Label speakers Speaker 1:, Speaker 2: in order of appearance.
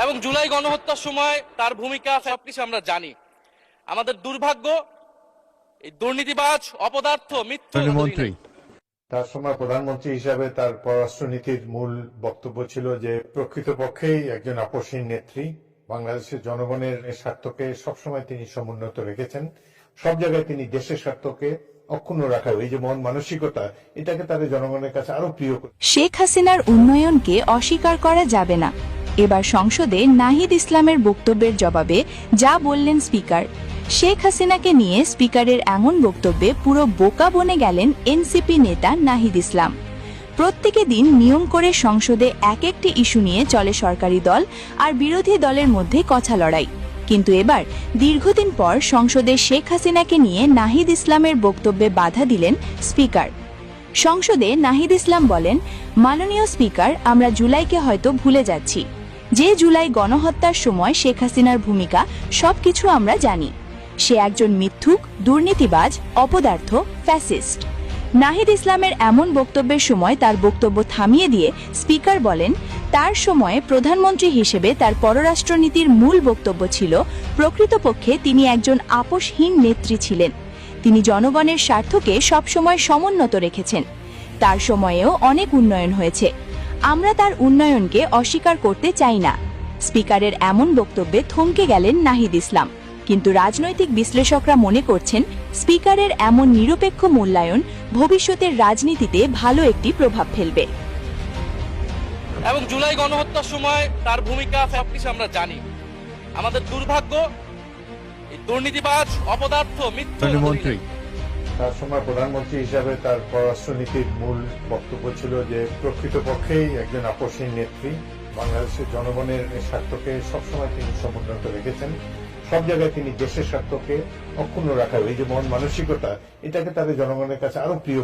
Speaker 1: এবং জুলাই গণহত্যার সময় তার ভূমিকা সবকিছু আমরা জানি। আমাদের দুর্ভাগ্য এই দুর্নীতিবাজ, অপদার্থ, মিথ্যুক
Speaker 2: তার সময় প্রধানমন্ত্রী হিসাবে তার পররাষ্ট্রনীতির মূল বক্তব্য ছিল যে প্রকৃতপক্ষেই একজন আপসহীন নেত্রী, বাংলাদেশের জনগণের স্বার্থকে সবসময় তিনি সমুন্নত রেখেছেন। সব জায়গায় তিনি দেশের স্বার্থকে অক্ষুণ্ণ রাখা, এই যে মন মানসিকতা, এটাকে তাদের জনগণের কাছে আরো প্রিয়।
Speaker 3: শেখ হাসিনার উন্নয়নকে অস্বীকার করা যাবে না। এবার সংসদে নাহিদ ইসলামের বক্তব্যের জবাবে যা বললেন স্পিকার, শেখ হাসিনাকে নিয়ে স্পিকারের এমন বক্তব্যে পুরো বোকা বনে গেলেন এনসিপি নেতা নাহিদ ইসলাম। প্রত্যেকে দিন নিয়ম করে সংসদে এক একটি ইস্যু নিয়ে চলে সরকারি দল আর বিরোধী দলের মধ্যে কথা লড়াই, কিন্তু এবার দীর্ঘদিন পর সংসদে শেখ হাসিনাকে নিয়ে নাহিদ ইসলামের বক্তব্যে বাধা দিলেন স্পিকার। সংসদে নাহিদ ইসলাম বলেন, মাননীয় স্পিকার, আমরা জুলাইকে হয়তো ভুলে যাচ্ছি। যে জুলাই গণহত্যার সময় শেখ হাসিনার ভূমিকা সবকিছু আমরা জানি। সে একজন মিথ্যুক, দুর্নীতিবাজ, অপদার্থ, ফ্যাসিস্ট। নাহিদ ইসলামের এমন বক্তব্যের সময় তার বক্তব্য থামিয়ে দিয়ে স্পিকার বলেন, তার সময়ে প্রধানমন্ত্রী হিসেবে তার পররাষ্ট্রনীতির মূল বক্তব্য ছিল প্রকৃতপক্ষে তিনি একজন আপসহীন নেত্রী ছিলেন। তিনি জনগণের স্বার্থকে সবসময় সমুন্নত রেখেছেন। তার সময়েও অনেক উন্নয়ন হয়েছে। আমরা তার উন্নয়নকে অস্বীকার করতে চাই না। স্পিকারের এমন বক্তব্যে থমকে গেলেন নাহিদ ইসলাম, কিন্তু রাজনৈতিক বিশ্লেষকরা মনে করছেন স্পিকারের এমন নিরপেক্ষ মূল্যায়ন ভবিষ্যতের রাজনীতিতে ভালো একটি প্রভাব ফেলবে।
Speaker 1: এবং জুলাই গণহত্যার সময় তার ভূমিকা সবকিছু আমরা জানি। আমাদের দুর্ভাগ্য এই দুর্নীতিবাজ, অপদার্থ, মিথ্যুক।
Speaker 2: তার সময় প্রধানমন্ত্রী হিসাবে তার পররাষ্ট্রনীতির মূল বক্তব্য ছিল যে প্রকৃতপক্ষেই একজন আপসহীন নেত্রী, বাংলাদেশের জনগণের স্বার্থকে সবসময় তিনি সমুন্নত রেখেছেন। সব জায়গায় তিনি দেশের স্বার্থকে অক্ষুণ্ণ রাখা, এই যে মন মানসিকতা, এটাকে তাদের জনগণের কাছে আরো প্রিয়।